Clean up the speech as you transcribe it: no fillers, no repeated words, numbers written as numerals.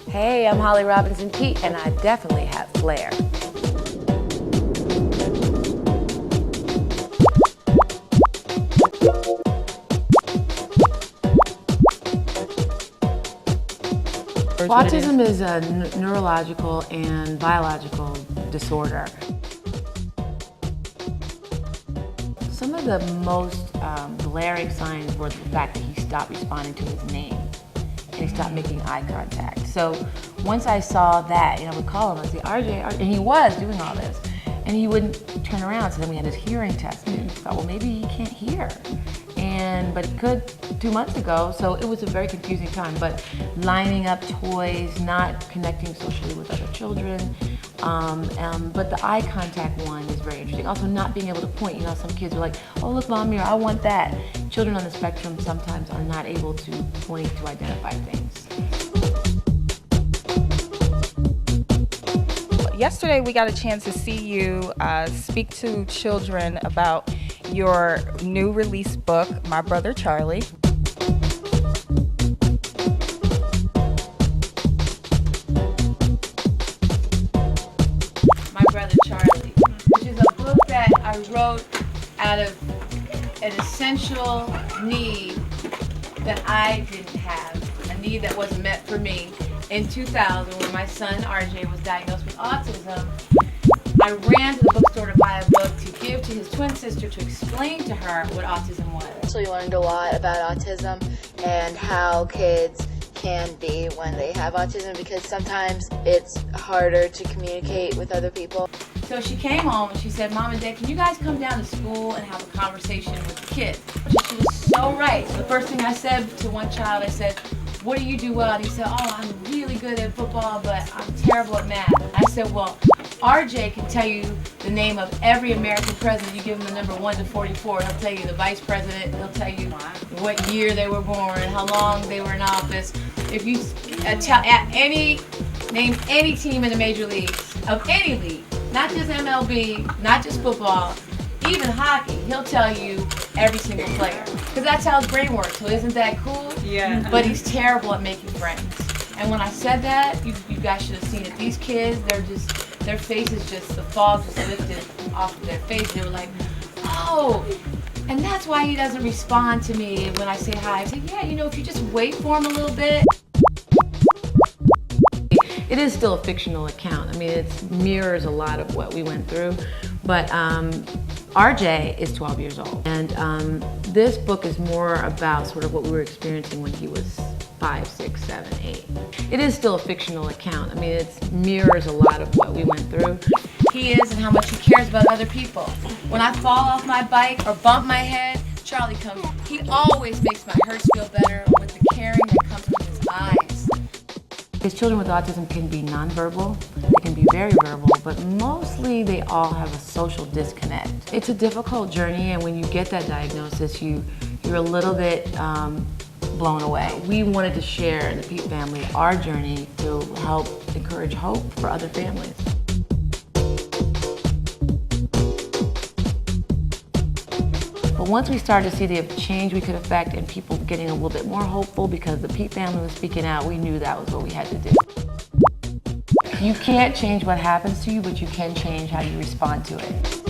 Hey, I'm Holly Robinson-Peete, and I definitely have flair. Autism is a neurological and biological disorder. Some of the most glaring signs were the fact that he stopped responding to his name and he stopped making eye contact. So once I saw that, I would call him and say, RJ, and he was doing all this, and he wouldn't turn around. So then we had his hearing test, and I thought, well, maybe he can't hear. But he could 2 months ago, so it was a very confusing time. But lining up toys, not connecting socially with other children, but the eye contact one is very interesting. Also, not being able to point. Some kids are like, oh, look, Mommy, or I want that. Children on the spectrum sometimes are not able to point to identify things. Yesterday, we got a chance to see you speak to children about your new release book, My Brother Charlie. My Brother Charlie, which is a book that I wrote out of an essential need that I didn't have, a need that wasn't met for me. In 2000, when my son RJ was diagnosed with autism, I ran to the bookstore to buy a book to give to his twin sister to explain to her what autism was. So we learned a lot about autism and how kids can be when they have autism, because sometimes it's harder to communicate with other people. So she came home and she said, Mom and Dad, can you guys come down to school and have a conversation with the kids? She was so right. So the first thing I said to one child, I said, what do you do well? And he said, oh, I'm really good at football, but I'm terrible at math. I said, well, RJ can tell you the name of every American president. You give him the number 1 to 44. He'll tell you the vice president. He'll tell you what year they were born, how long they were in office. If you name any team in the major leagues, of any league, not just MLB, not just football, even hockey, he'll tell you every single player. Because that's how his brain works. So isn't that cool? Yeah. But he's terrible at making friends. And when I said that, you guys should have seen it. These kids, their faces just, the fog just lifted off of their face. They were like, oh, and that's why he doesn't respond to me when I say hi. I say, yeah, if you just wait for him a little bit. It is still a fictional account. It mirrors a lot of what we went through. But RJ is 12 years old. And this book is more about sort of what we were experiencing when he was 5, 6, 7, 8. It is still a fictional account. It mirrors a lot of what we went through. He is, and how much he cares about other people. When I fall off my bike or bump my head, Charlie comes. He always makes my hurts feel better with the caring that comes from his eyes. Because children with autism can be nonverbal, they can be very verbal, but mostly they all have a social disconnect. It's a difficult journey, and when you get that diagnosis, you're a little bit blown away. We wanted to share in the Peete family our journey to help encourage hope for other families. But once we started to see the change we could affect and people getting a little bit more hopeful because the Peete family was speaking out, we knew that was what we had to do. You can't change what happens to you, but you can change how you respond to it.